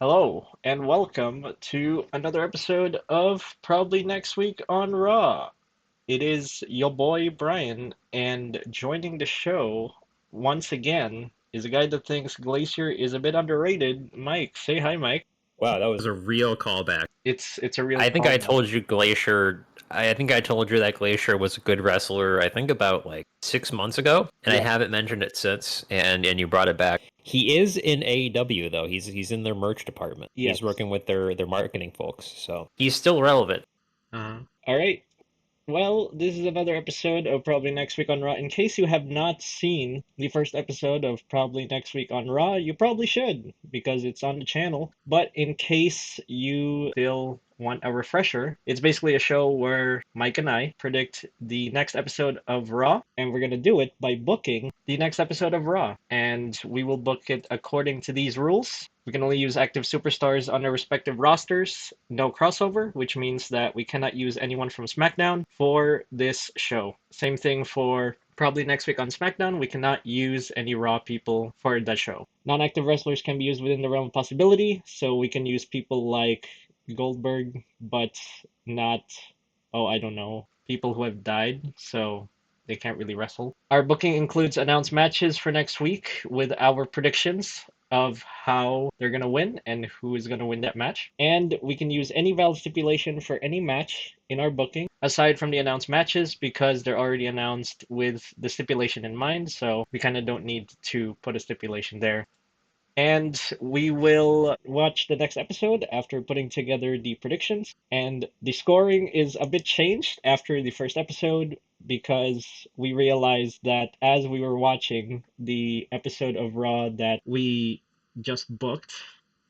Hello, and welcome to another episode of Probably Next Week on Raw. It is your boy Brian, and joining the show once again is a guy that thinks Glacier is a bit underrated. Mike, say hi, Mike. Wow, that was a real callback. It's a real I think I callback. told you Glacier. I think I told you that Glacier was a good wrestler. I think about like 6 months ago, and I Yeah. haven't mentioned it since. And you brought it back. He is in AEW though. He's in their merch department. He's Yes. working with their marketing folks, so he's still relevant. All right. Well, this is another episode of Probably Next Week on Raw. In case you have not seen the first episode of Probably Next Week on Raw, you probably should because it's on the channel. But in case you still want a refresher, it's basically a show where Mike and I predict the next episode of Raw, and we're going to do it by booking the next episode of Raw. And we will book it according to these rules. We can only use active superstars on their respective rosters, no crossover, which means that we cannot use anyone from SmackDown for this show. Same thing for probably next week on SmackDown, we cannot use any Raw people for that show. Non active wrestlers can be used within the realm of possibility, so we can use people like Goldberg, but not, oh, I don't know, people who have died, so they can't really wrestle. Our booking includes announced matches for next week with our predictions of how they're going to win and who is going to win that match. And we can use any valid stipulation for any match in our booking, aside from the announced matches, because they're already announced with the stipulation in mind. So we kind of don't need to put a stipulation there. And we will watch the next episode after putting together the predictions. And the scoring is a bit changed after the first episode because we realized that as we were watching the episode of Raw that we just booked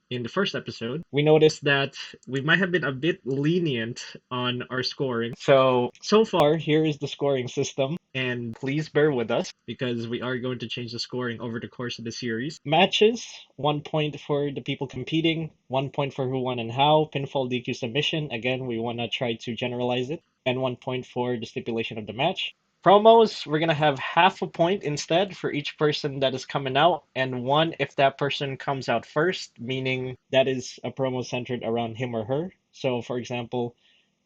in the first episode, we noticed that we might have been a bit lenient on our scoring. So far, here is the scoring system, and please bear with us because we are going to change the scoring over the course of the series. Matches, 1 point for the people competing, 1 point for who won and how, pinfall DQ submission, again, we want to try to generalize it, and 1 point for the stipulation of the match. Promos, we're gonna have half a point instead for each person that is coming out, and one if that person comes out first, meaning that is a promo centered around him or her. So, for example,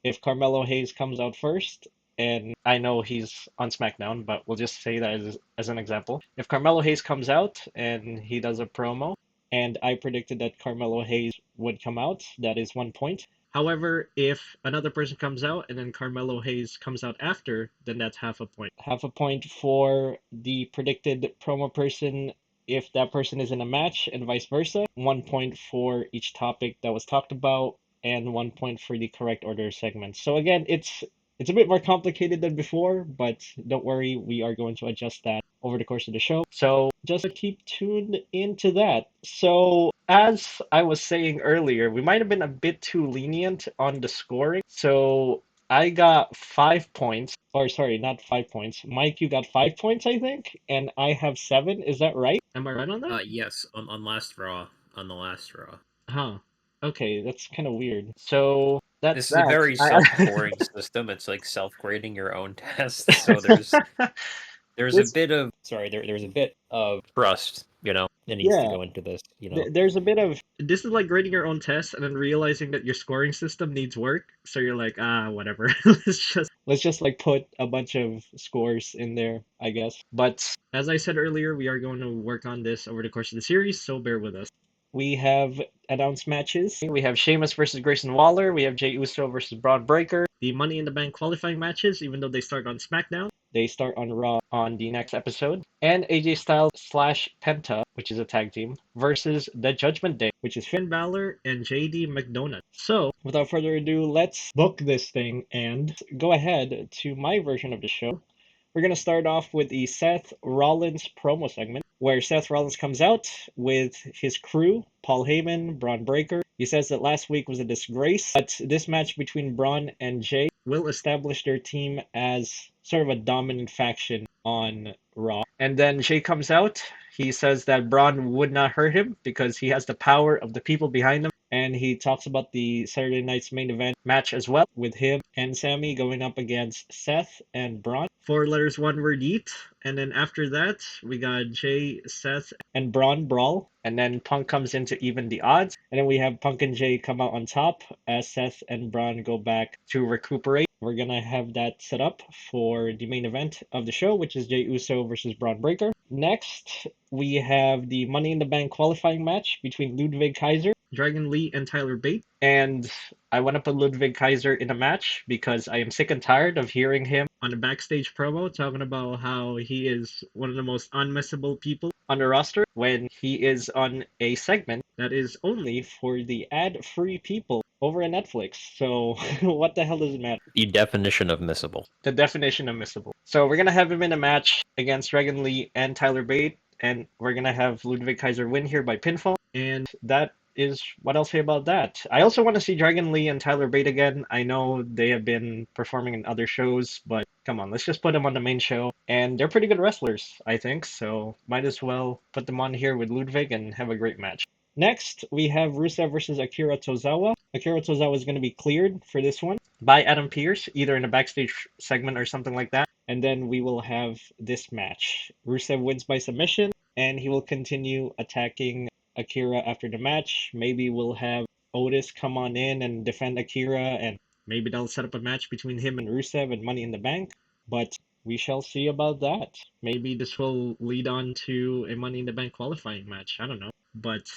if Carmelo Hayes comes out first, and I know he's on SmackDown, but we'll just say that as an example. If Carmelo Hayes comes out and he does a promo, and I predicted that Carmelo Hayes would come out, that is 1 point. However, if another person comes out and then Carmelo Hayes comes out after, then that's half a point. Half a point for the predicted promo person if that person is in a match and vice versa. 1 point for each topic that was talked about and 1 point for the correct order segment. So again, it's a bit more complicated than before, but don't worry, we are going to adjust that over the course of the show. So just keep tuned into that. So as I was saying earlier, we might have been a bit too lenient on the scoring. So I got 5 points, or sorry, not 5 points. Mike, you got 5 points, I think, and I have seven. Is that right? Am I right on that? Yes, on last Raw, on the last Raw. Huh. Okay, that's kind of weird. So that's This is a that. very I, self-scoring system. It's like self-grading your own tests. So there's a it's bit of there's a bit of trust, that needs to yeah. go into this. There's a bit of this is like grading your own test and then realizing that your scoring system needs work. So you're like, whatever. Let's just like put a bunch of scores in there, I guess. But as I said earlier, we are going to work on this over the course of the series, so bear with us. We have announced matches. We have Sheamus versus Grayson Waller. We have Jey Uso versus Braun Breaker. The Money in the Bank qualifying matches, even though they start on SmackDown, they start on Raw on the next episode. And AJ Styles slash Penta, which is a tag team, versus the Judgment Day, which is Finn Balor and JD McDonagh. So, without further ado, let's book this thing and go ahead to my version of the show. We're going to start off with the Seth Rollins promo segment, where Seth Rollins comes out with his crew, Paul Heyman, Braun Breaker. He says that last week was a disgrace, but this match between Braun and Jey will establish their team as sort of a dominant faction on Raw. And then Jey comes out. He says that Braun would not hurt him because he has the power of the people behind him. And and he talks about the Saturday night's main event match as well, with him and Sammy going up against Seth and Braun. Four letters, one word, eat. And then after that, we got Jey, Seth, and Braun brawl. And then Punk comes in to even the odds. And then we have Punk and Jey come out on top as Seth and Braun go back to recuperate. We're going to have that set up for the main event of the show, which is Jey Uso versus Braun Breaker. Next, we have the Money in the Bank qualifying match between Ludwig Kaiser, Dragon Lee, and Tyler Bate. And I want to put Ludwig Kaiser in a match because I am sick and tired of hearing him on a backstage promo talking about how he is one of the most unmissable people on the roster when he is on a segment that is only for the ad-free people over on Netflix. So what the hell does it matter? The definition of missable. The definition of missable. So we're gonna have him in a match against Dragon Lee and Tyler Bate, and we're gonna have Ludwig Kaiser win here by pinfall. And that is what I'll say about that. I also want to see Dragon Lee and Tyler Bate again. I know they have been performing in other shows, but come on, let's just put them on the main show. And they're pretty good wrestlers, I think, so might as well put them on here with Ludwig and have a great match. Next, we have Rusev versus Akira Tozawa. Akira Tozawa is going to be cleared for this one by Adam Pearce, either in a backstage segment or something like that. And then we will have this match. Rusev wins by submission, and he will continue attacking Akira after the match. Maybe we'll have Otis come on in and defend Akira, and maybe they'll set up a match between him and Rusev and Money in the Bank. But we shall see about that. Maybe this will lead on to a Money in the Bank qualifying match. I don't know. But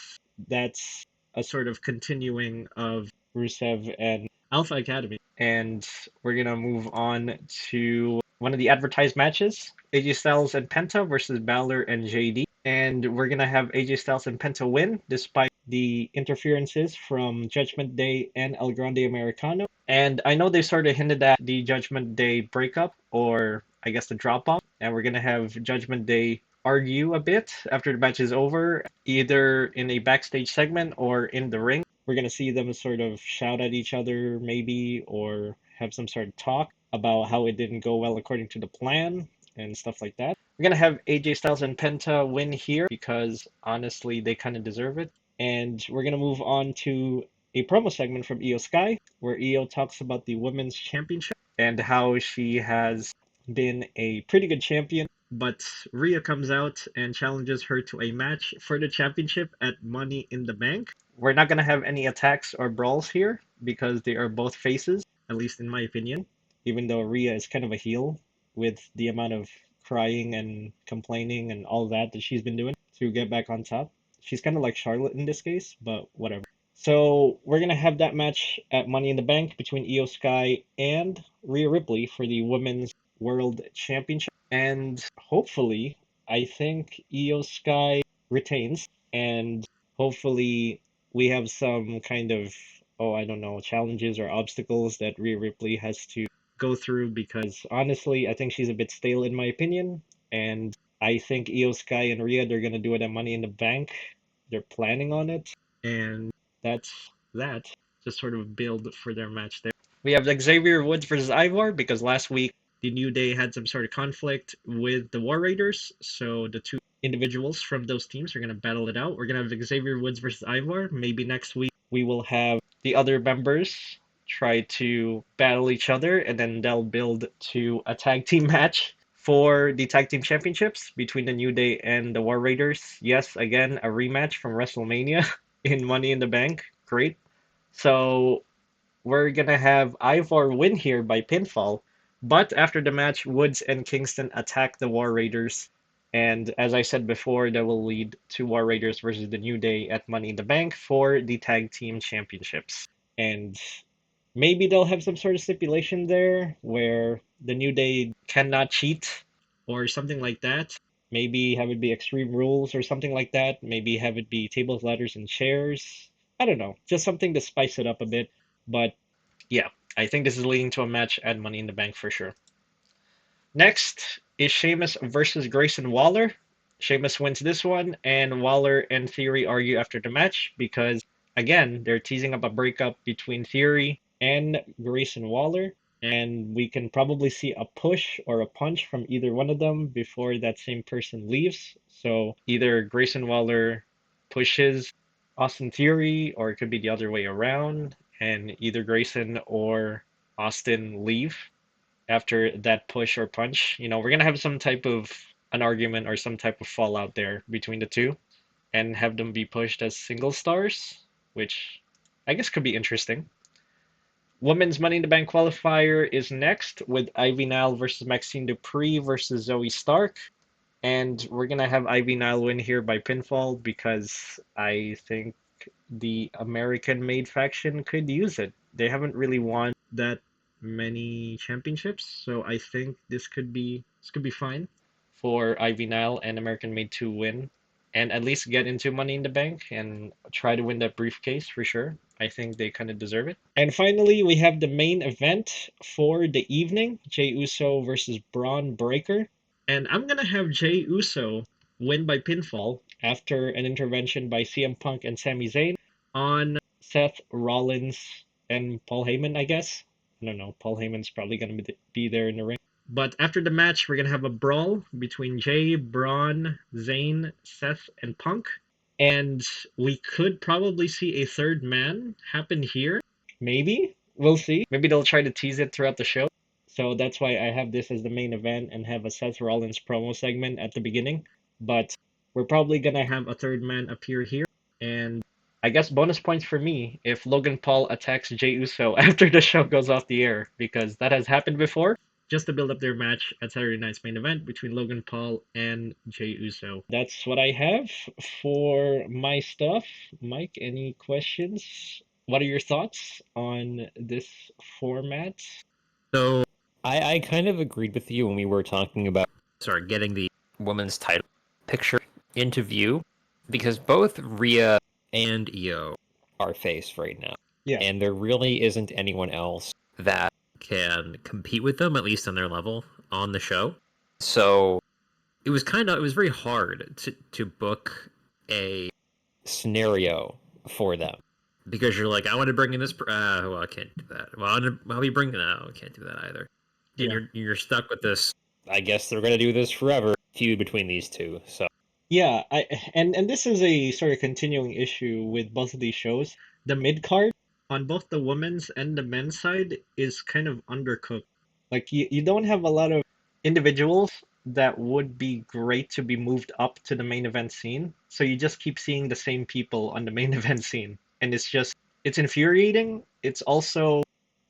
that's a sort of continuing of Rusev and Alpha Academy. And we're going to move on to one of the advertised matches, AJ Styles and Penta versus Balor and JD. And we're going to have AJ Styles and Penta win despite the interferences from Judgment Day and El Grande Americano. And I know they sort of hinted at the Judgment Day breakup, or I guess the drop off. And we're going to have Judgment Day argue a bit after the match is over, either in a backstage segment or in the ring. We're going to see them sort of shout at each other, maybe, or have some sort of talk about how it didn't go well according to the plan and stuff like that. We're going to have AJ Styles and Penta win here because honestly, they kind of deserve it. And we're going to move on to a promo segment from Io Sky where Io talks about the Women's Championship and how she has been a pretty good champion. But Rhea comes out and challenges her to a match for the championship at Money in the Bank. We're not going to have any attacks or brawls here because they are both faces, at least in my opinion, even though Rhea is kind of a heel with the amount of crying and complaining and all that she's been doing to get back on top. She's kind of like Charlotte in this case, but whatever. So we're going to have that match at Money in the Bank between Io Sky and Rhea Ripley for the Women's World Championship. And hopefully, I think Io Sky retains, and hopefully we have some kind of, oh, I don't know, challenges or obstacles that Rhea Ripley has to go through because honestly, I think she's a bit stale in my opinion, and I think Io Sky and Rhea, they're gonna do it at Money in the Bank. They're planning on it, and that's that. Just sort of build for their match there. We have Xavier Woods versus Ivar because last week the New Day had some sort of conflict with the War Raiders, so the two individuals from those teams are going to battle it out. We're going to have Xavier Woods versus Ivar. Maybe next week we will have the other members try to battle each other, and then they'll build to a tag team match for the tag team championships between the New Day and the War Raiders. Yes, again, a rematch from WrestleMania in Money in the Bank. Great. So we're gonna have Ivar win here by pinfall, but after the match, Woods and Kingston attack the War Raiders, and as I said before, that will lead to War Raiders versus the New Day at Money in the Bank for the Tag Team Championships. And maybe they'll have some sort of stipulation there where the New Day cannot cheat or something like that. Maybe have it be Extreme Rules or something like that. Maybe have it be tables, ladders, and chairs. I don't know. Just something to spice it up a bit. But yeah, I think this is leading to a match at Money in the Bank for sure. Next is Sheamus versus Grayson Waller. Sheamus wins this one, and Waller and Theory argue after the match because, again, they're teasing up a breakup between Theory and Grayson Waller, and we can probably see a push or a punch from either one of them before that same person leaves. So either Grayson Waller pushes Austin Theory, or it could be the other way around, and either Grayson or Austin leave after that push or punch. We're gonna have some type of an argument or some type of fallout there between the two, and have them be pushed as single stars, which I guess could be interesting. Women's Money in the Bank qualifier is next with Ivy Nile versus Maxine Dupree versus Zoe Stark. And we're gonna have Ivy Nile win here by pinfall because I think the American made faction could use it. They haven't really won that many championships, so I think this could be fine for Ivy Nile and American made to win and at least get into Money in the Bank and try to win that briefcase for sure. I think they kind of deserve it. And finally, we have the main event for the evening, Jey Uso versus Braun Breaker. And I'm gonna have Jey Uso win by pinfall after an intervention by CM Punk and Sami Zayn on Seth Rollins and Paul Heyman, I guess. I don't know. Paul Heyman's probably gonna be there in the ring. But after the match, we're gonna have a brawl between Jay, Braun, Zayn, Seth, and Punk. And we could probably see a third man happen here. Maybe. We'll see. Maybe they'll try to tease it throughout the show. So that's why I have this as the main event and have a Seth Rollins promo segment at the beginning. But we're probably gonna have a third man appear here. And I guess bonus points for me if Logan Paul attacks Jey Uso after the show goes off the air, because that has happened before, just to build up their match at Saturday night's main event between Logan Paul and Jey Uso. That's what I have for my stuff. Mike, any questions? What are your thoughts on this format? So I kind of agreed with you when we were talking about getting the women's title picture into view, because both Rhea and Io are faced right now. Yeah. And there really isn't anyone else that can compete with them, at least on their level, on the show. So it was very hard to book a scenario for them, because you're like, I want to bring in this. Well, I can't do that. Well, I'll be bringing. No, I can't do that either. And Yeah. you're stuck with this. I guess they're gonna do this forever feud between these two. So Yeah, and this is a sort of continuing issue with both of these shows. The mid card on both the women's and the men's side is kind of undercooked. Like you don't have a lot of individuals that would be great to be moved up to the main event scene. So you just keep seeing the same people on the main event scene. And it's infuriating. It's also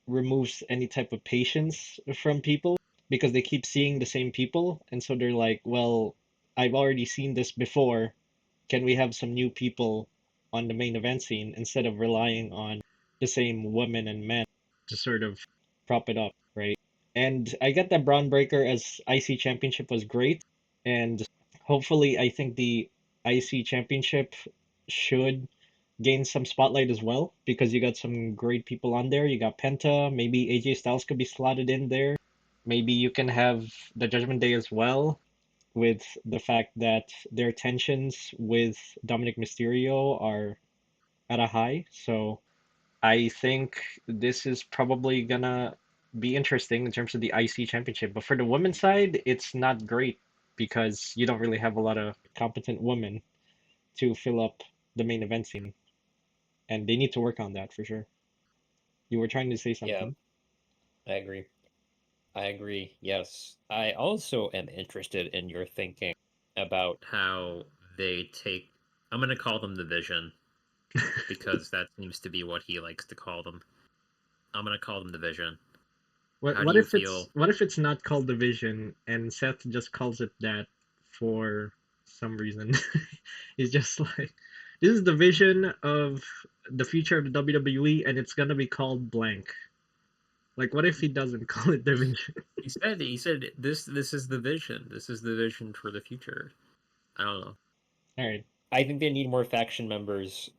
removes any type of patience from people because they keep seeing the same people. And so they're like, well, I've already seen this before. Can we have some new people on the main event scene instead of relying on the same women and men to sort of prop it up, right? And I get that Braun Breaker as IC championship was great, and hopefully I think the IC championship should gain some spotlight as well because you got some great people on there. You got Penta, maybe AJ Styles could be slotted in there. Maybe you can have the Judgment Day as well, with the fact that their tensions with Dominik Mysterio are at a high. So I think this is probably gonna be interesting in terms of the IC championship. But for the women's side, it's not great because you don't really have a lot of competent women to fill up the main event scene. And they need to work on that for sure. You were trying to say yeah, something. I agree. I agree. Yes, I also am interested in your thinking about how they take. I'm gonna call them the Vision, because that seems to be what he likes to call them. I'm gonna call them the Vision. What How do what you if it's feel? what if it's not called Division and Seth just calls it that for some reason? He's just like, this is the vision of the future of the WWE and it's gonna be called blank. Like what if he doesn't call it Division? He said this is the vision. This is the vision for the future. I don't know. All right. I think they need more faction members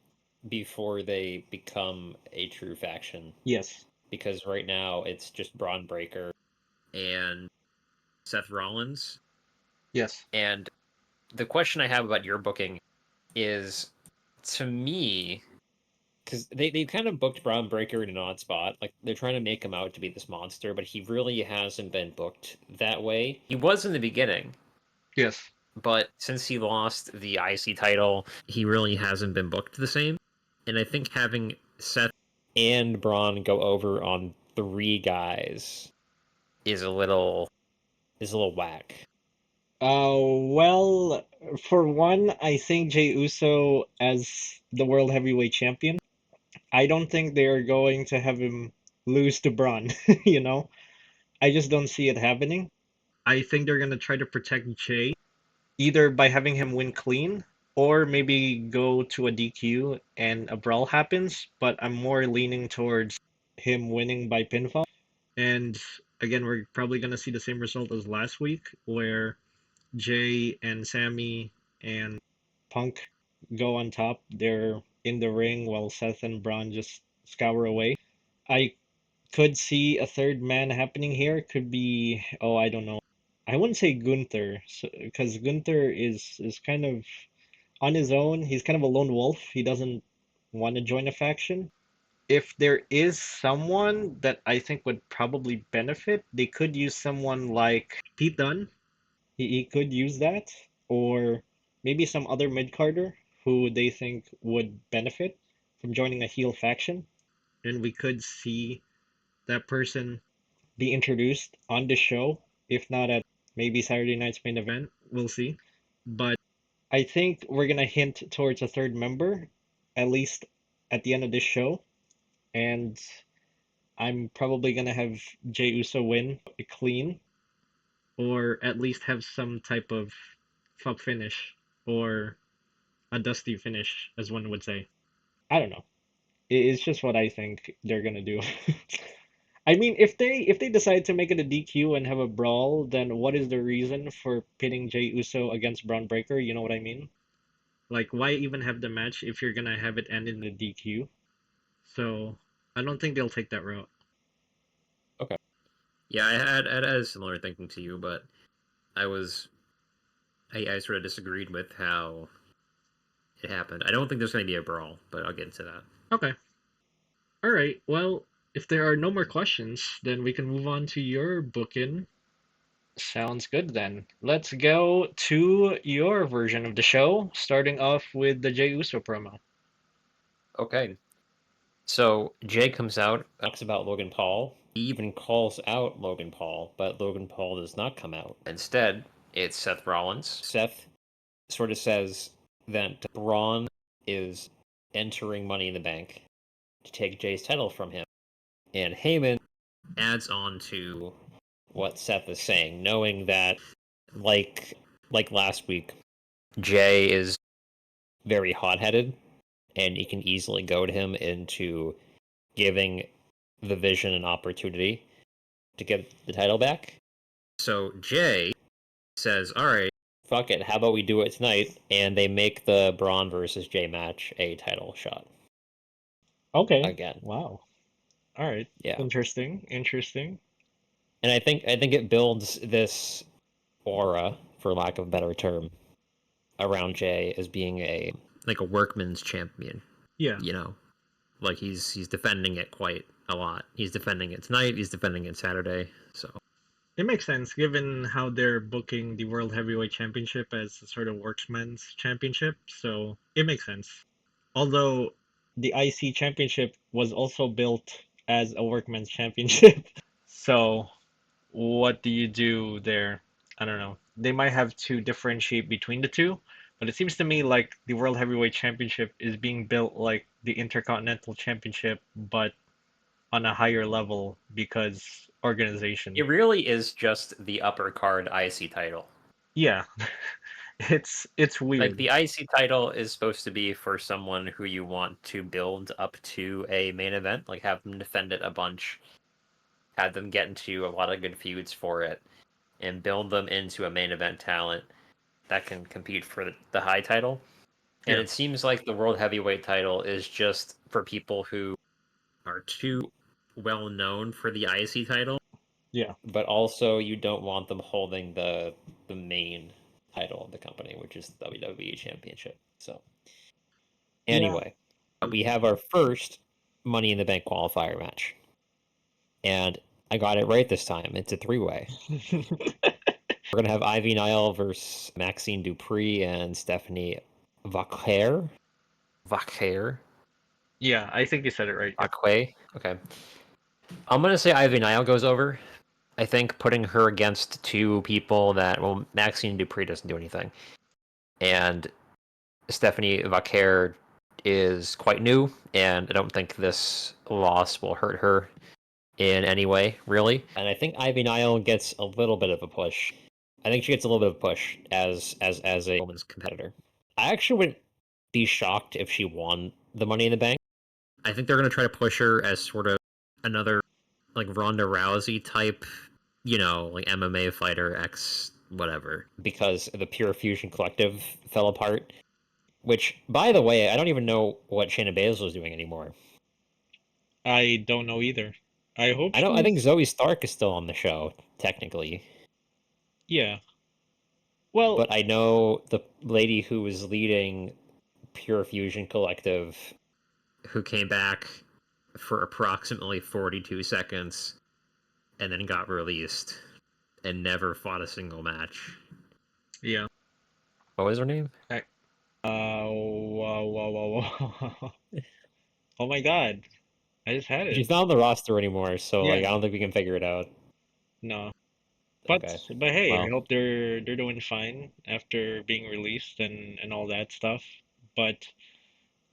before they become a true faction, Yes. because right now it's just Braun Breaker and Seth Rollins. Yes. And the question I have about your booking is, to me, because they kind of booked Braun Breaker in an odd spot. Like, they're trying to make him out to be this monster, but he really hasn't been booked that way. He was in the beginning, Yes. But since he lost the IC title, he really hasn't been booked the same. And I think having Seth and Braun go over on 3 guys is a little whack. Well, for one, I think Jey Uso as the World Heavyweight Champion. I don't think they are going to have him lose to Braun, you know? I just don't see it happening. I think they're gonna try to protect Jey either by having him win clean or maybe go to a DQ and a brawl happens, but I'm more leaning towards him winning by pinfall. And again, we're probably gonna see the same result as last week where Jay and Sammy and Punk go on top. They're in the ring while Seth and Braun just scour away. I could see a third man happening here. Could be, oh, I don't know. I wouldn't say Gunther, because Gunther is kind of on his own. He's kind of a lone wolf. He doesn't want to join a faction. If there is someone that I think would probably benefit, they could use someone like Pete Dunne. He could use that, or maybe some other mid-carder who they think would benefit from joining a heel faction. And we could see that person be introduced on the show, if not at maybe Saturday night's main event. We'll see. But I think we're gonna hint towards a third member, at least at the end of this show. And I'm probably gonna have Jey Uso win clean, or at least have some type of fuck finish, or a dusty finish, as one would say. I don't know. It's just what I think they're gonna do. I mean, if they decide to make it a DQ and have a brawl, then what is the reason for pitting Jey Uso against Braun Breaker? You know what I mean? Like, why even have the match if you're gonna have it end in a DQ? So I don't think they'll take that route. Okay. Yeah, I had similar thinking to you, but I was I sort of disagreed with how it happened. I don't think there's going to be a brawl, but I'll get into that. Okay. All right. Well, if there are no more questions, then we can move on to your booking. Sounds good then. Let's go to your version of the show, starting off with the Jey Uso promo. Okay. So Jay comes out, talks about Logan Paul. He even calls out Logan Paul, but Logan Paul does not come out. Instead, it's Seth Rollins. Seth sort of says that Braun is entering Money in the Bank to take Jay's title from him. And Heyman adds on to what Seth is saying, knowing that, like last week, Jay is very hot-headed, and he can easily goad him into giving the Vision an opportunity to get the title back. So Jay says, "All right, fuck it. How about we do it tonight?" And they make the Braun versus Jay match a title shot Okay. again. Wow. All right. Yeah, Interesting. Interesting. and I think it builds this aura, for lack of a better term, around Jay as being a workman's champion. Yeah. You know, like he's defending it quite a lot. He's defending it tonight. He's defending it Saturday. So It makes sense given how they're booking the World Heavyweight Championship as a sort of worksman's championship. So it makes sense. Although the IC Championship was also built as a workman's championship. So what do you do there? I don't know. They might have to differentiate between the two, but it seems to me like the World Heavyweight Championship is being built like the Intercontinental Championship, but on a higher level because organization. it really is just the upper card IC title. Yeah, it's Like weird. the IC title is supposed to be for someone who you want to build up to a main event, like have them defend it a bunch, have them get into a lot of good feuds for it, and build them into a main event talent that can compete for the high title. And Yeah, it seems like the world heavyweight title is just for people who are too well known for the IC title, yeah, but also you don't want them holding the main title of the company, which is the WWE Championship. So yeah. anyway, we have our first Money in the Bank qualifier match, and I got it right this time. It's a 3-way. We're gonna have Ivy Nile versus Maxine Dupree and Stephanie Vaquer. Vaquer? Yeah, I think you said it right. Yeah. Vaque? Okay. I'm gonna say Ivy Nile goes over. I think putting her against two people that, well, Maxine Dupree doesn't do anything. And Stephanie Vaquer is quite new, and I don't think this loss will hurt her in any way, really. And I think Ivy Nile gets a little bit of a push. I think she gets a little bit of a push as a woman's competitor. I actually wouldn't be shocked if she won the Money in the Bank. I think they're going to try to push her as sort of another like Ronda Rousey type, like MMA fighter X whatever, because the Pure Fusion Collective fell apart. Which, by the way, I don't even know what Shayna Baszler is doing anymore. I don't know either. I hope I think she's Zoe Stark is still on the show technically, yeah. Well, but I know the lady who was leading Pure Fusion Collective, who came back for approximately 42 seconds and then got released and never fought a single match. yeah. What was her name? Wow, wow, wow, wow. Oh my God, I just had it. She's not on the roster anymore, so like I Yeah, don't think we can figure it out. no. But Okay. but hey, I Well, hope they're doing fine after being released and all that stuff. But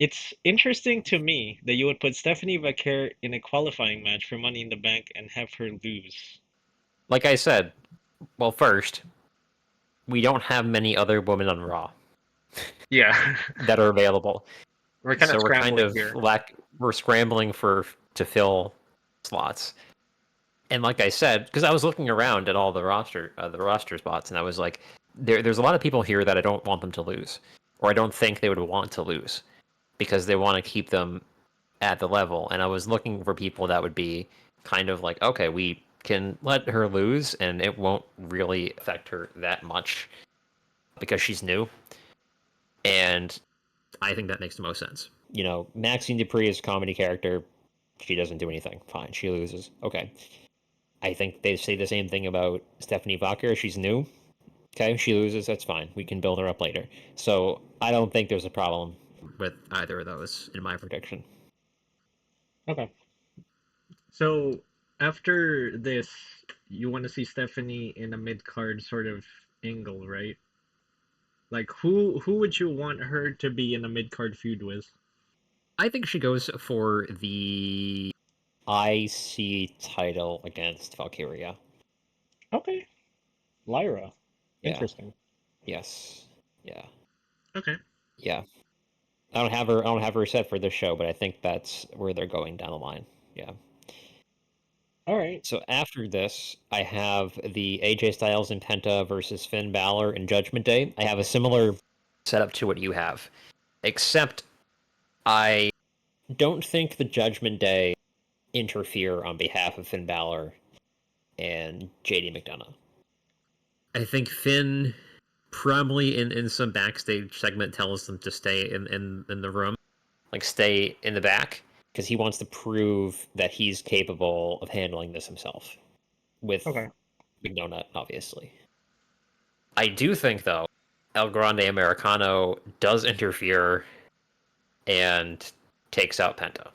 it's interesting to me that you would put Stephanie Vaquer in a qualifying match for Money in the Bank and have her lose. like I said, well, first, we don't have many other women on Raw Yeah, that are available. we're kind of So we're kind scrambling of here. we're scrambling to fill slots. And like I said, because I was looking around at all the roster spots, and I was like, there's a lot of people here that I don't want them to lose, or I don't think they would want to lose, because they want to keep them at the level. And I was looking for people that would be kind of like, okay, we can let her lose, and it won't really affect her that much because she's new. And I think that makes the most sense. Maxine Dupree is a comedy character. She doesn't do anything. Fine, she loses. Okay. I think they say the same thing about Stephanie Vaquer. She's new. Okay, she loses. That's fine. We can build her up later. So I don't think there's a problem with either of those in my prediction. Okay. So after this, you want to see Stephanie in a mid card sort of angle, right? Like who would you want her to be in a mid card feud with? I think she goes for the IC title against Valkyria. Okay, Lyra. Yeah. Interesting. Yes. Yeah. Okay. Yeah. I don't have her set for this show, but I think that's where they're going down the line. Yeah. All right. So after this, I have the AJ Styles and Penta versus Finn Balor and Judgment Day. I have a similar setup to what you have, except I don't think the Judgment Day interfere on behalf of Finn Balor and JD McDonough. I think Finn probably in some backstage segment tells them to stay in the room, like stay in the back, because he wants to prove that he's capable of handling this himself with Okay. McDonough, obviously. I do think, though, El Grande Americano does interfere and takes out Penta.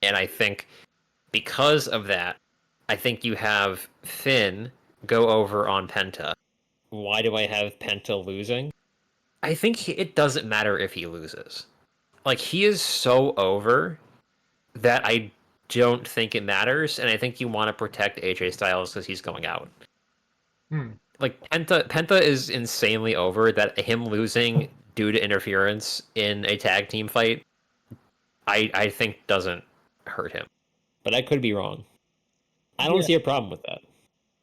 And I think because of that, I think you have Finn go over on Penta. Why do I have Penta losing? I think it doesn't matter if he loses. Like, he is so over that I don't think it matters, and I think you want to protect AJ Styles because he's going out. Hmm. Like Penta is insanely over that him losing due to interference in a tag team fight, I think doesn't hurt him. But I could be wrong. I don't Yeah. see a problem with that.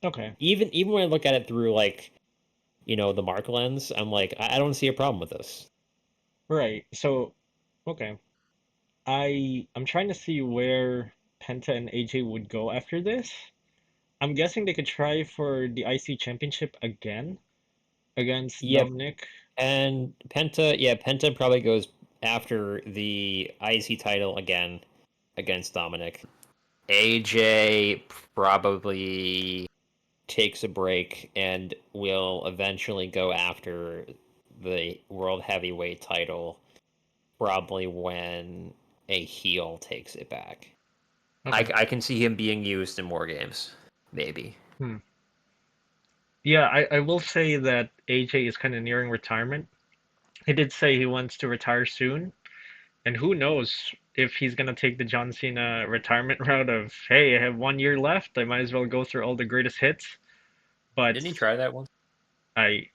Okay. Even when I look at it through like, the Mark lens, I'm like, I don't see a problem with this. Right. So, okay. I'm trying to see where Penta and AJ would go after this. I'm guessing they could try for the IC championship again against Yep. Dominik. And Penta probably goes after the IC title again against Dominic. AJ probably takes a break and will eventually go after the world heavyweight title, probably when a heel takes it back. Okay. I can see him being used in more games, maybe. Hmm. Yeah, I will say that AJ is kind of nearing retirement. He did say he wants to retire soon, and who knows if he's gonna take the John Cena retirement route of, hey, I have 1 year left, I might as well go through all the greatest hits. But Didn't he try that once? I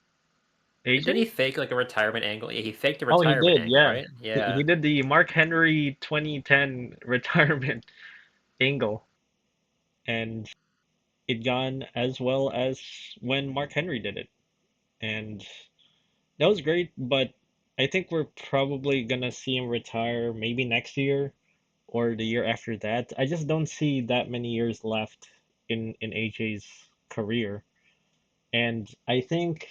Didn't AJ? he fake like a retirement angle? Yeah, he faked a Oh, he retirement did, angle, yeah. right? He Yeah. did the Mark Henry 2010 retirement angle, and it gone as well as when Mark Henry did it. And that was great, but I think we're probably gonna see him retire maybe next year or the year after that. I just don't see that many years left in AJ's career. And I think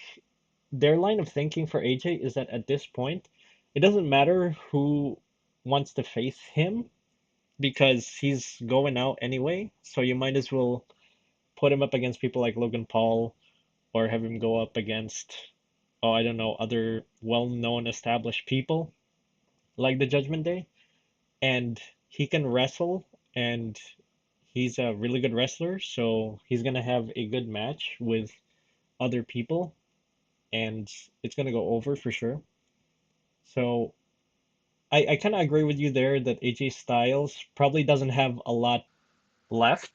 their line of thinking for AJ is that at this point, it doesn't matter who wants to face him because he's going out anyway. So you might as well put him up against people like Logan Paul or have him go up against, oh, I don't know, other well-known established people like the Judgment Day. And he can wrestle and he's a really good wrestler, so he's gonna have a good match with other people and it's gonna go over for sure. So I kind of agree with you there that AJ Styles probably doesn't have a lot left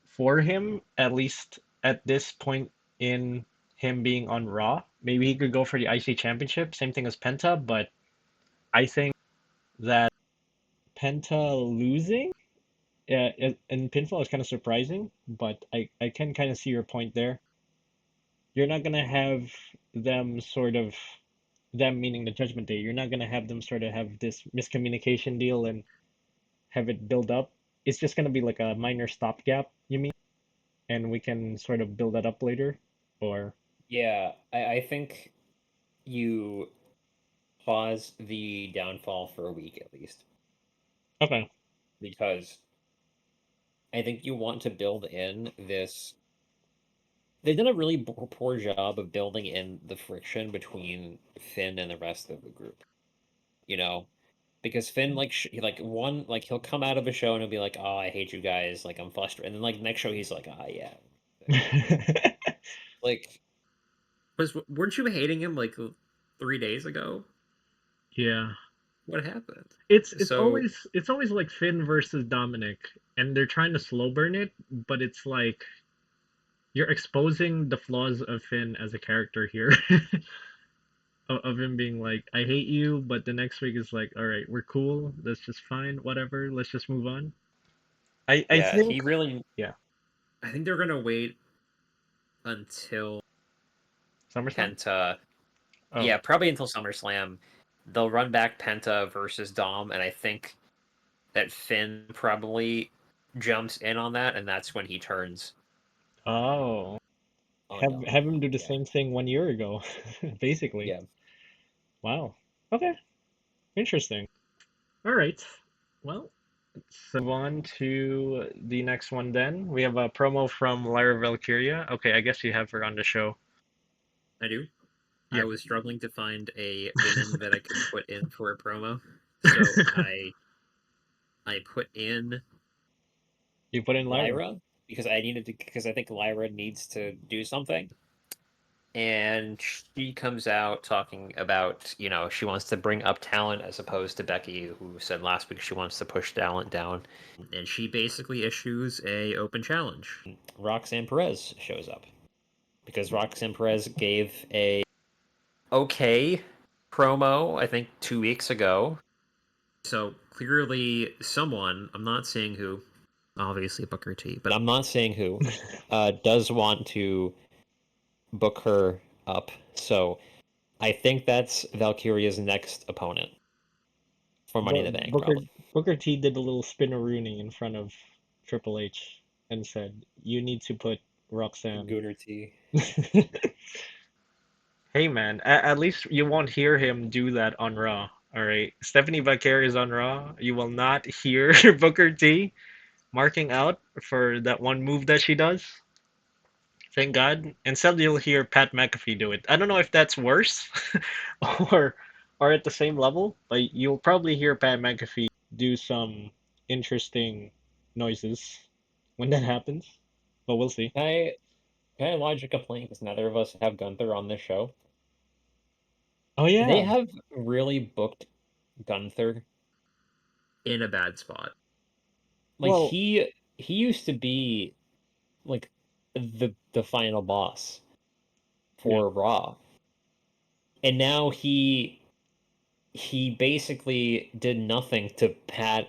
for him, at least at this point in him being on Raw. Maybe he could go for the IC Championship, same thing as Penta, but I think that Penta losing in pinfall is kind of surprising, but I can kind of see your point there. You're not gonna have them sort of them meaning the Judgment Day. You're not gonna have them sort of have this miscommunication deal and have it build up. It's just gonna be like a minor stopgap, you mean? And we can sort of build that up later, or Yeah, I think you pause the downfall for a week at least, okay. because I think you want to build in this. They've done a really poor job of building in the friction between Finn and the rest of the group. You know, because Finn like one like he'll come out of a show and he'll be like, "Oh, I hate you guys. Like I'm frustrated." And then like next show he's like, "Ah, yeah." Like, weren't you hating him like 3 days ago? Yeah. What happened? So It's always like Finn versus Dominic, and they're trying to slow burn it, but it's like you're exposing the flaws of Finn as a character here. Of him being like, I hate you, but the next week is like, all right, we're cool. That's just fine. Whatever. Let's just move on. I yeah, think, he really. yeah. I think they're gonna wait until SummerSlam? Penta. Oh. Yeah, probably until SummerSlam. They'll run back Penta versus Dom, and I think that Finn probably jumps in on that, and that's when he turns Oh. on Have Dom. him do the Yeah, same thing 1 year ago, basically. yeah, Wow. Okay. Interesting. All right. Well, let's move on to the next one then. We have a promo from Lyra Valkyria. Okay, I guess you have her on the show. I do. I Yep. was struggling to find a woman that I could put in for a promo, so I put in You put in Lyra. Lyra because I think Lyra needs to do something. And she comes out talking about, she wants to bring up talent as opposed to Becky, who said last week she wants to push talent down. And she basically issues a open challenge. Roxanne Perez shows up because Roxanne Perez gave a okay promo, I think 2 weeks ago. So clearly someone, I'm not saying who, obviously Booker T, but I'm not saying who, does want to book her up. So I think that's Valkyria's next opponent for Money in the Bank, Booker probably. Booker T did a little spinneroonie in front of Triple H and said, "You need to put Roxanne." Gooner T. Hey man, at least you won't hear him do that on Raw. All right, Stephanie Vaquer is on Raw. You will not hear Booker T marking out for that one move that she does. Thank God. Instead, you'll hear Pat McAfee do it. I don't know if that's worse or or at the same level, but you'll probably hear Pat McAfee do some interesting noises when that happens. But we'll see. Can I lodge a complaint because neither of us have Gunther on this show? Oh They yeah. have really booked Gunther in a bad spot. Like Well, he used to be like the final boss yeah. for Raw. And now he basically did nothing to Pat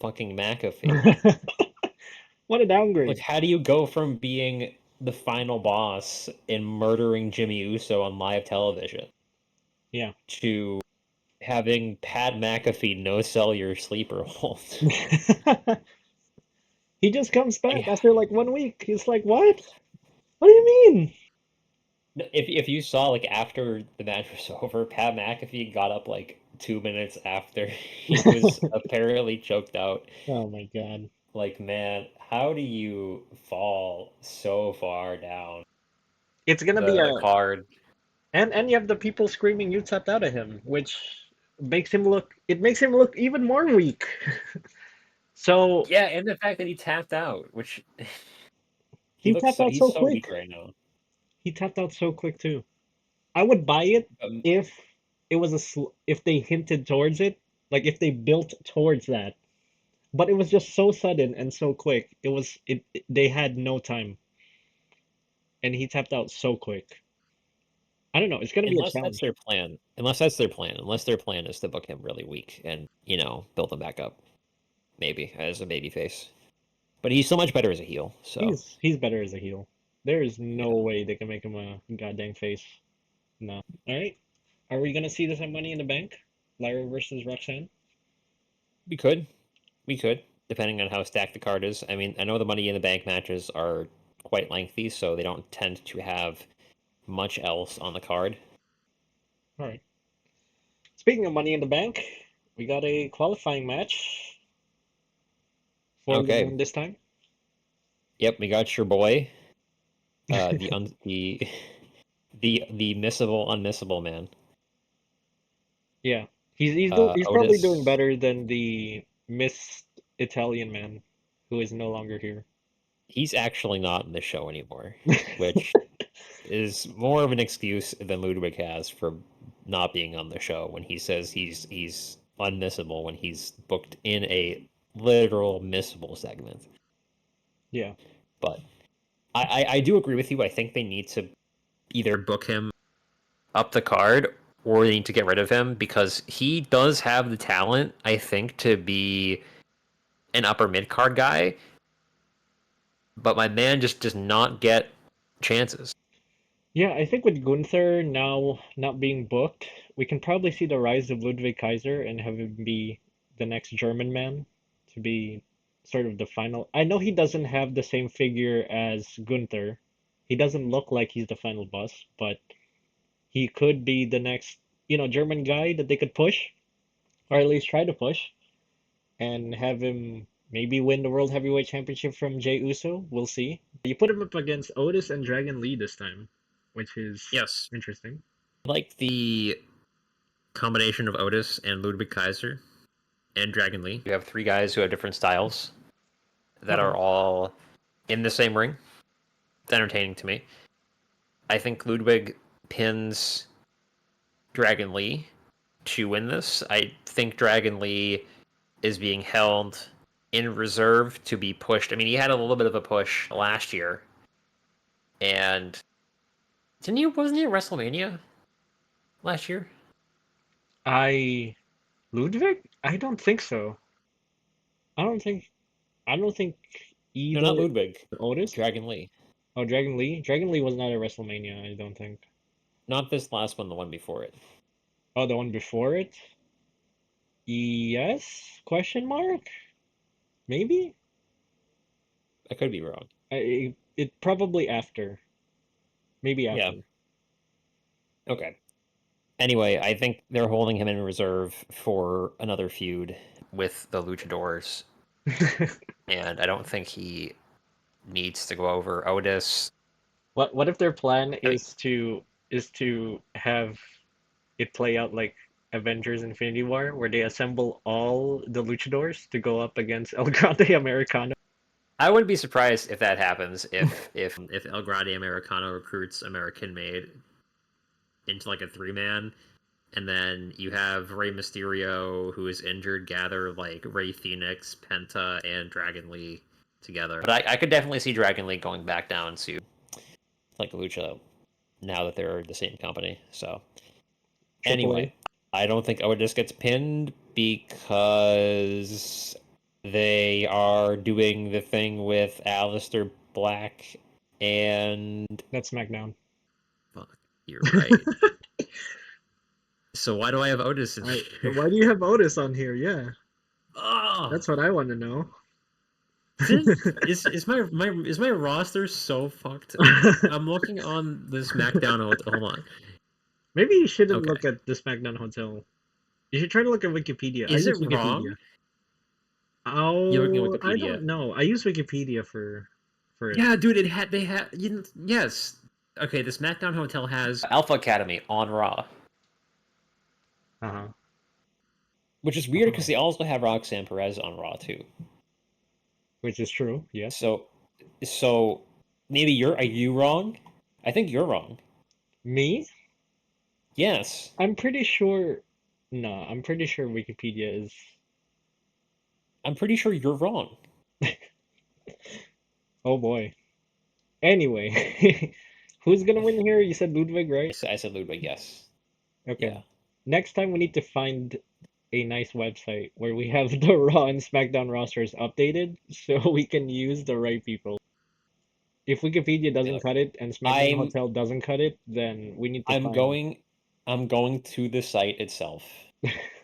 fucking McAfee. What a Like downgrade. how do you go from being the final boss and murdering Jimmy Uso on live television Yeah. to having Pat McAfee no sell your sleeper hold? He just comes back Like after like 1 week. He's like, "What? What do you mean?" if you saw like after the match was over, Pat McAfee got up like 2 minutes after he was apparently choked out. Oh my God. Like, man, how do you fall so far down It's gonna be the a card? and you have the people screaming you tapped out at him, which makes him look even more weak. So Yeah, and the fact that he tapped out, which he tapped out he's so so weak quick. right now. He tapped out so quick too. I would buy it if it was if they hinted towards it, like if they built towards that. But it was just so sudden and so quick. They had no time, and he tapped out so quick. I don't know. It's gonna be a Unless that's challenge. their plan. Unless their plan is to book him really weak and, build him back up, maybe, as a baby face. But he's so much better as a heel, so He's better as a heel. There is no yeah. way they can make him a goddamn face. No. All right. Are we gonna see this at Money in the Bank? Lyra versus Roxanne? We could. We could, depending on how stacked the card is. I mean, I know the Money in the Bank matches are quite lengthy, so they don't tend to have much else on the card. All right. Speaking of Money in the Bank, we got a qualifying match for the Okay. men this time. Yep, we got your boy, the un the missable unmissable man. Yeah, he's probably doing Otis. better than the Miss Italian man, who is no longer here. He's actually not in the show anymore, which is more of an excuse than Ludwig has for not being on the show when he says he's unmissable when he's booked in a literal missable segment. Yeah, But I do agree with you. I think they need to either book him up the card or they need to get rid of him because he does have the talent, I think, to be an upper mid card guy, but my man just does not get chances. yeah. I think with Gunther now not being booked, we can probably see the rise of Ludwig Kaiser and have him be the next German man to be sort of the final. I know he doesn't have the same figure as Gunther. He doesn't look like he's the final boss, but he could be the next, German guy that they could push, or at least try to push, and have him maybe win the World Heavyweight Championship from Jey Uso. We'll see. You put him up against Otis and Dragon Lee this time, which is Yes. interesting. Like the combination of Otis and Ludwig Kaiser and Dragon Lee. You have three guys who have different styles that Okay. are all in the same ring. It's entertaining to me. I think Ludwig pins Dragon Lee to win this. I think Dragon Lee is being held in reserve to be pushed. I mean, he had a little bit of a push last year, and wasn't he at WrestleMania last year? I Ludwig? I don't think so. I don't think I don't think No, not either Ludwig. Otis. Dragon Lee. Oh, Dragon Lee. Dragon Lee was not at WrestleMania, I don't think. Not this last one, the one before it. Oh, the one before it? Yes? Question mark? Maybe? I could be wrong. It probably after. Maybe Yeah. after. Okay. Anyway, I think they're holding him in reserve for another feud with the Luchadors, and I don't think he needs to go over Otis. What if their plan I, is to have it play out like Avengers Infinity War, where they assemble all the luchadors to go up against El Grande Americano? I wouldn't be surprised if that happens if El Grande Americano recruits American Made into like a three man, and then you have Rey Mysterio, who is injured, gather like Rey Phoenix, Penta, and Dragon Lee together. But I could definitely see Dragon Lee going back down to like Lucha now that they're the same company. So Triple A. anyway, I don't think Otis gets pinned because they are doing the thing with Aleister Black and That's SmackDown. fuck, you're right. So why do I have Otis in here? Why do you have Otis on here? Yeah, Oh, that's what I want to know. is my roster so fucked? I'm looking on the SmackDown. Hold on. Maybe you shouldn't Okay, look at the SmackDown Hotel. You should try to look at Wikipedia. I is it use Wikipedia. wrong? You're looking at Oh, I don't Wikipedia. know. I use Wikipedia for it. Yeah, dude, they had yes. Okay, the SmackDown Hotel has Alpha Academy on Raw, Uh-huh. which is weird because Oh, they also have Roxanne Perez on Raw too. which is true. Yes. So, so maybe are you wrong? I think you're wrong. Me? Yes, I'm pretty sure. No, I'm pretty sure Wikipedia is. I'm pretty sure you're wrong. Oh boy. Anyway, who's gonna win here? You said Ludwig, right? I said Ludwig, yes. Okay. Yeah. Next time we need to find a nice website where we have the Raw and SmackDown rosters updated so we can use the right people. If Wikipedia doesn't Look, cut it and SmackDown I'm Hotel doesn't cut it, then we need to I'm find. going I'm going to the site itself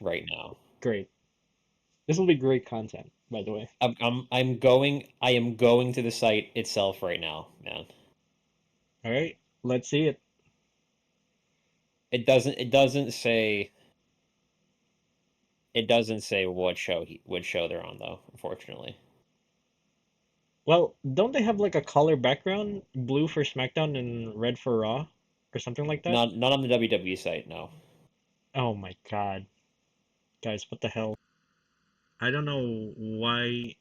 right now. Great. This will be great content, by the way. I am going to the site itself right now, man. All right, let's see it. It doesn't say what show they're on though, unfortunately. Well, don't they have like a color background? Blue for SmackDown and red for Raw? Or something like that? Not on the WWE site, no. Oh my God. Guys, what the hell? I don't know why.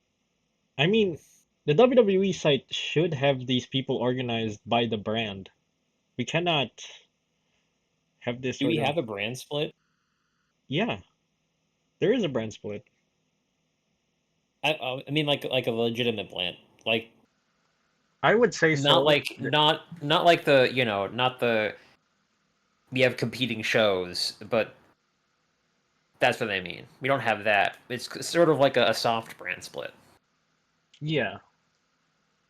I mean, the WWE site should have these people organized by the brand. We cannot have this Do sort we of. have a brand split? Yeah, there is a brand split. I mean like a legitimate brand. Like I would say not so. like not like the, not the we have competing shows, but that's what I mean. We don't have that. It's sort of like a soft brand split. Yeah.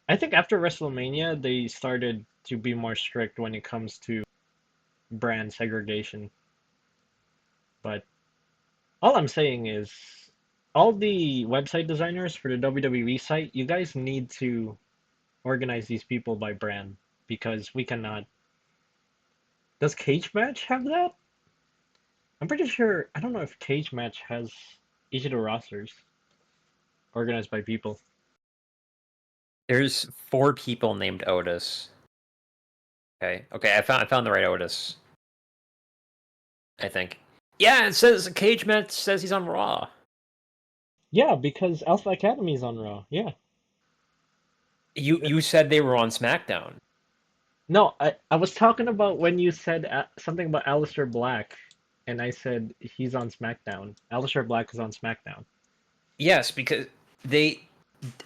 I think after WrestleMania, they started to be more strict when it comes to brand segregation. But all I'm saying is, all the website designers for the WWE site, you guys need to organize these people by brand because we cannot. Does Cage Match have that? I'm pretty sure. I don't know if Cage Match has each of the rosters organized by people. There's four people named Otis. Okay, I found the right Otis, I think. Yeah, it says Cage Match says he's on Raw. Yeah, because Alpha Academy is on Raw. Yeah. You said they were on SmackDown. No, I was talking about when you said something about Aleister Black, and I said he's on SmackDown. Aleister Black is on SmackDown. Yes, because they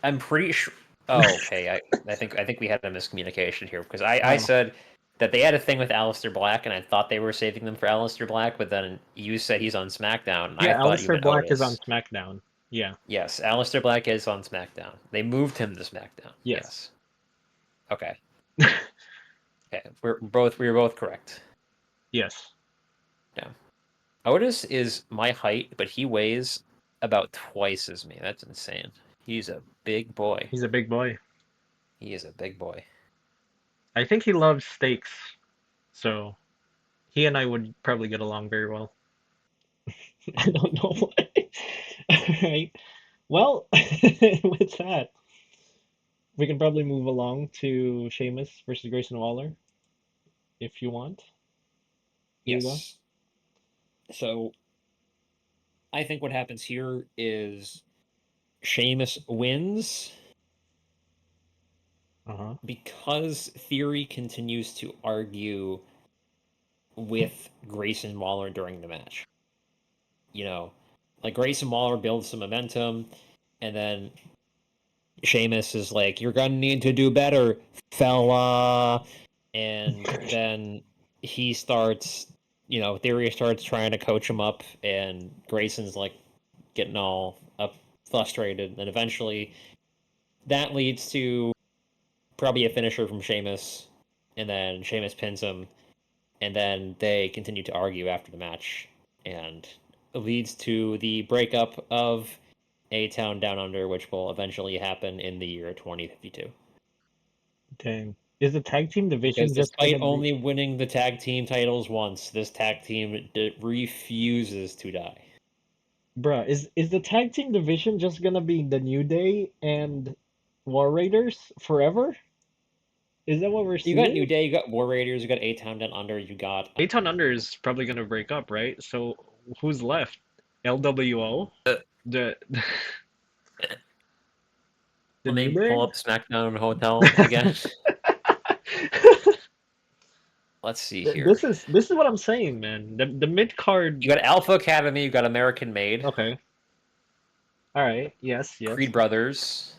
I'm pretty sure. Oh, okay. I think we had a miscommunication here because I Oh, said that they had a thing with Aleister Black, and I thought they were saving them for Aleister Black, but then you said he's on SmackDown, and I yeah, thought you Aleister meant Black is on Otis. SmackDown. Yeah. Yes, Aleister Black is on SmackDown. They moved him to SmackDown. Yes. Yes. Okay. Okay. We were both correct. Yes. Yeah. Otis is my height, but he weighs about twice as me. That's insane. He's a big boy. He's a big boy. He is a big boy. I think he loves steaks, so he and I would probably get along very well. I don't know why. All right. Well, with that, We can probably move along to Sheamus versus Grayson Waller if you want. Here you go. Yes. So I think what happens here is Sheamus wins Uh-huh. because Theory continues to argue with Grayson Waller during the match. You know, like Grayson Waller builds some momentum, and then Sheamus is like, "You're gonna need to do better, fella," and then he starts, Theory starts trying to coach him up, and Grayson's like getting all up frustrated, and eventually that leads to probably a finisher from Sheamus, and then Sheamus pins him, and then they continue to argue after the match, and it leads to the breakup of A Town Down Under, which will eventually happen in the year 2052. Dang. Is the tag team Because division just despite gonna be... only winning the tag team titles once, this tag team refuses to die. Bruh, is the tag team division just gonna be the New Day and War Raiders forever? Is that what we're You got New seeing? Day, you got War Raiders, you got A Town Down Under, you got Eitan Under is probably gonna break up, right? So who's left? LWO? uh, The the let New me pull Day? up SmackDown Hotel again. Let's see here. This is what I'm saying, man. The mid card. You got Alpha Academy, you got American Made, Okay. All right. Yes. Creed Yes. Brothers,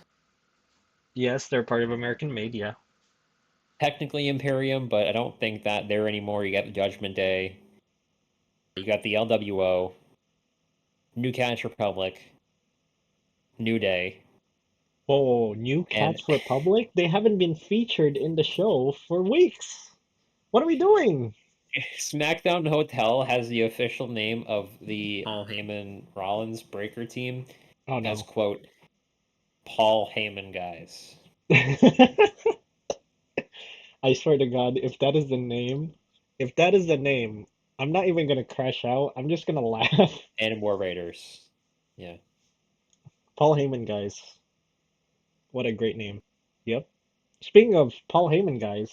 Yes. They're part of American Made. Yeah. technically Imperium, but I don't think that they're anymore. You got the Judgment Day, you got the LWO, New Catch Republic, New Day, Oh, New and Catch Republic. They haven't been featured in the show for weeks. What are we doing? SmackDown Hotel has the official name of the Paul Heyman Rollins Breaker team Oh as, no. quote, Paul Heyman guys. I swear to God, if that is the name, I'm not even gonna crash out. I'm just gonna laugh. And War Raiders. Yeah. Paul Heyman, guys. What a great name. Yep. Speaking of Paul Heyman, guys,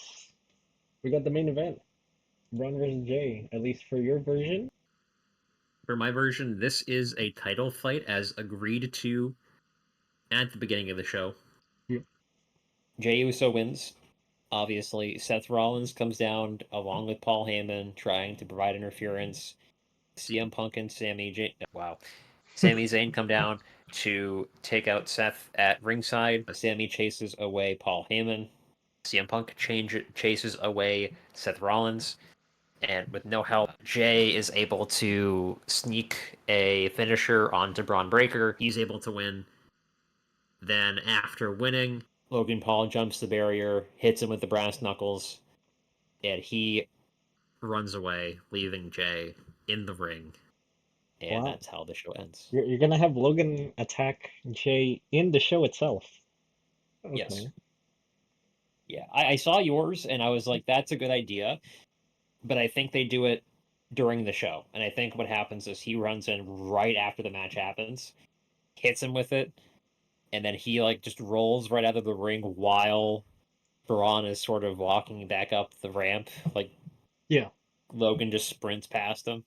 we got the main event. Braun versus Jay, at least for your version. For my version, this is a title fight as agreed to at the beginning of the show. Yep. Jey Uso wins. Obviously, Seth Rollins comes down along with Paul Heyman, trying to provide interference. CM Punk and Sami Zayn come down to take out Seth at ringside. Sami chases away Paul Heyman. CM Punk chases away Seth Rollins. And with no help, Jay is able to sneak a finisher onto Braun Breaker. He's able to win. Then, after winning, Logan Paul jumps the barrier, hits him with the brass knuckles, and he runs away, leaving Jay in the ring. And Wow. that's how the show ends. You're gonna have Logan attack Jay in the show itself. Yes. Okay. Yeah. I saw yours and I was like, that's a good idea. But I think they do it during the show. And I think what happens is he runs in right after the match happens, hits him with it, and then he like just rolls right out of the ring while Braun is sort of walking back up the ramp. Like Yeah. Logan just sprints past him.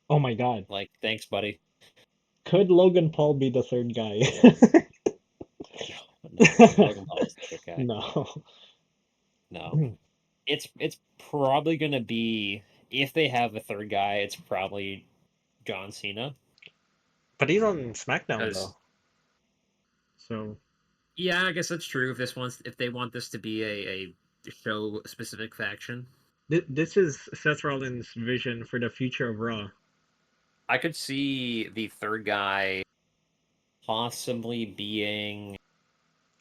Oh my God. Like, thanks, buddy. Could Logan Paul be the third guy? No, no. Logan Paul is the other guy. No. No. It's probably gonna be, if they have a third guy, it's probably John Cena. But he's on SmackDown Because though. So yeah, I guess that's true. If they want this to be a show specific faction, this is Seth Rollins' vision for the future of Raw. I could see the third guy possibly being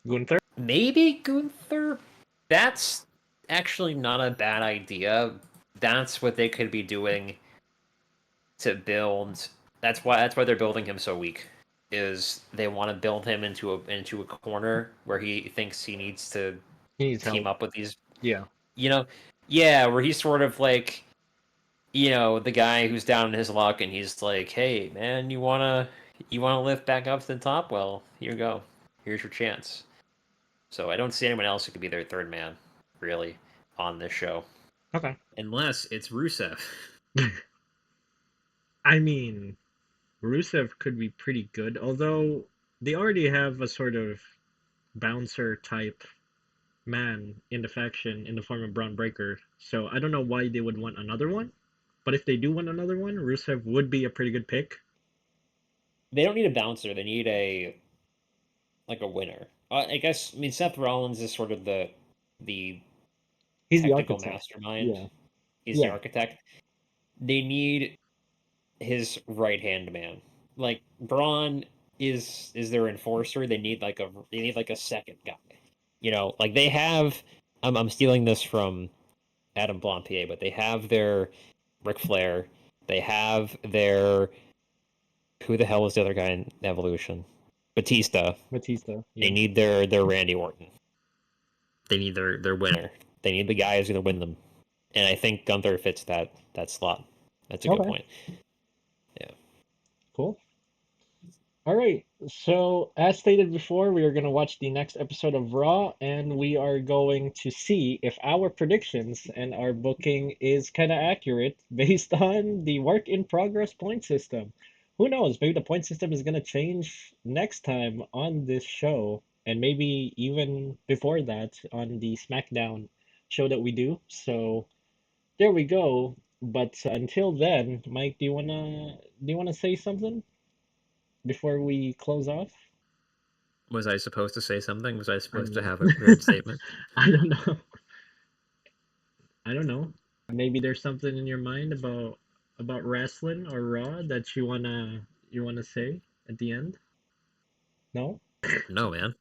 Gunther? maybe Gunther. That's actually not a bad idea. That's what they could be doing to build. That's why they're building him so weak. Is they want to build him into a corner where he thinks he needs to He needs team help. up with these, Yeah. you know, yeah, where he's sort of like, the guy who's down in his luck, and he's like, hey man, you wanna lift back up to the top? Well, here you go. Here's your chance. So I don't see anyone else who could be their third man, really, on this show. Okay. Unless it's Rusev. I mean, Rusev could be pretty good, although they already have a sort of bouncer type man in the faction in the form of Braun Breaker. So I don't know why they would want another one. But if they do want another one, Rusev would be a pretty good pick. They don't need a bouncer. They need a winner. I guess. I mean, Seth Rollins is sort of the He's the technical architect. mastermind. Yeah. He's the Yeah. architect. They need his right hand man. Like Braun is their enforcer. They need like a second guy. Like they have. I'm stealing this from Adam Blampier, but they have their Ric Flair. They have their who the hell is the other guy in Evolution? Batista. Batista. They Yeah. need their Randy Orton. They need their winner. They need the guy who's going to win them. And I think Gunther fits that slot. That's a good Okay. point. Yeah. Cool. All right. So, as stated before, we are going to watch the next episode of Raw, and we are going to see if our predictions and our booking is kind of accurate based on the work in progress point system. Who knows? Maybe the point system is going to change next time on this show, and maybe even before that on the SmackDown show that we do. So, there we go. But until then, Mike, do you wanna say something before we close off? Was I supposed to say something? Was I Or supposed to no? have a prepared statement? I don't know. I don't know. Maybe there's something in your mind about wrestling or Raw that you wanna say at the end? No? No, man.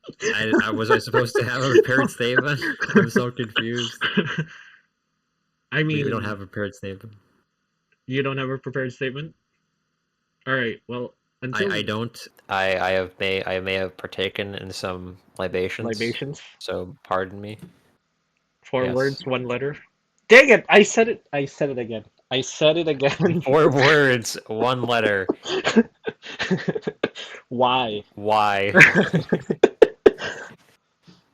I was I supposed to have a prepared statement? I'm so confused. I We don't mean, have a prepared statement. you don't have a prepared statement? All right. Well, I until don't. I may have partaken in some libations, libations, so pardon me. four Yes. words, one letter. Dang it! I said it. I said it again. I said it again. 4 words, 1 letter. Why? Why?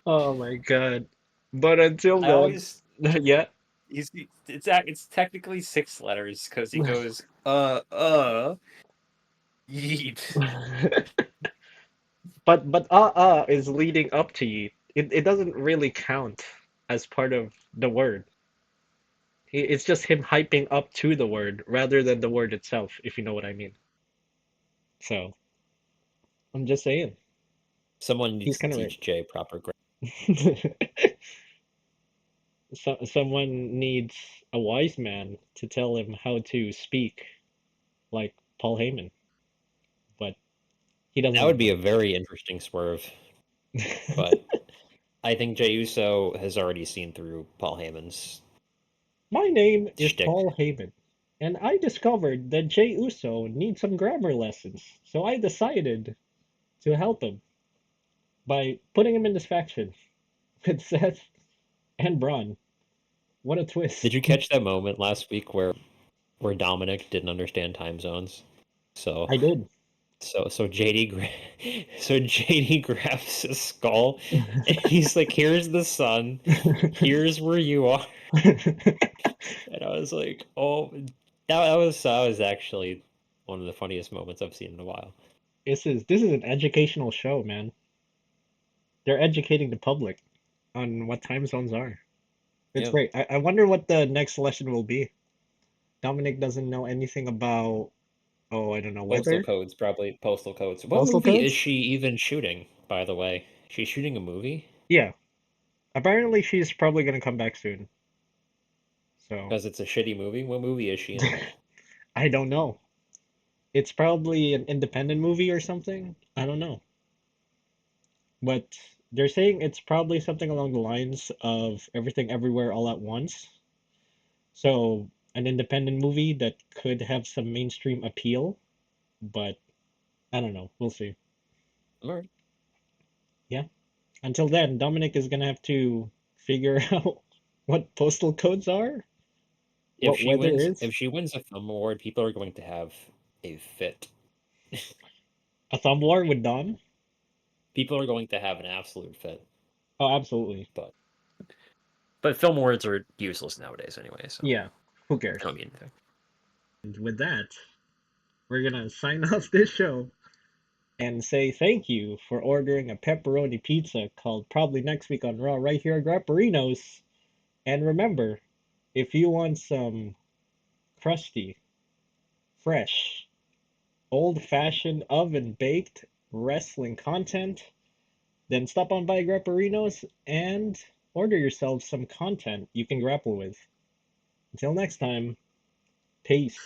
Oh my god. But until I then, always yeah. it's technically 6 letters because he goes yeet. But is leading up to yeet. It doesn't really count as part of the word. It's just him hyping up to the word rather than the word itself, if you know what I mean. So I'm just saying. Someone He's needs to kind of right. teach Jay proper grammar. Someone needs a wise man to tell him how to speak like Paul Heyman, but he doesn't That know would be that. a very interesting swerve, but I think Jey Uso has already seen through Paul Heyman's My name is shtick. Paul Heyman, and I discovered that Jey Uso needs some grammar lessons, so I decided to help him by putting him in this faction with Seth and Braun. What a twist. Did you catch that moment last week where Dominik didn't understand time zones? So I did. so JD grabs his skull and he's like, "Here's the sun. Here's where you are." And I was like, "Oh, that was actually one of the funniest moments I've seen in a while." This is an educational show, man. They're educating the public on what time zones are. It's Yeah. great. I wonder what the next lesson will be. Dominic doesn't know anything about, oh, I don't know, Postal weather? codes, probably postal codes. What Postal movie is codes? she even shooting, by the way? She's shooting a movie? Yeah. Apparently she's probably gonna come back soon. So Because it's a shitty movie? What movie is she in? I don't know. It's probably an independent movie or something. I don't know. But they're saying it's probably something along the lines of Everything Everywhere All at Once. So an independent movie that could have some mainstream appeal, but I don't know. We'll see. Alright. Yeah. Until then, Dominic is gonna have to figure out what postal codes are, If what she weather wins is. if she wins a film award, people are going to have a fit. A thumb war with Dom. People are going to have an absolute fit. Oh, absolutely. But film words are useless nowadays anyway, so Yeah, who I cares? don't mean anything. And with that, we're gonna sign off this show and say thank you for ordering a pepperoni pizza called Probably Next Week on Raw right here at Grapperinos. And remember, if you want some crusty, fresh, old-fashioned oven-baked wrestling content, then stop on by Grapperinos and order yourself some content you can grapple with. Until next time, peace.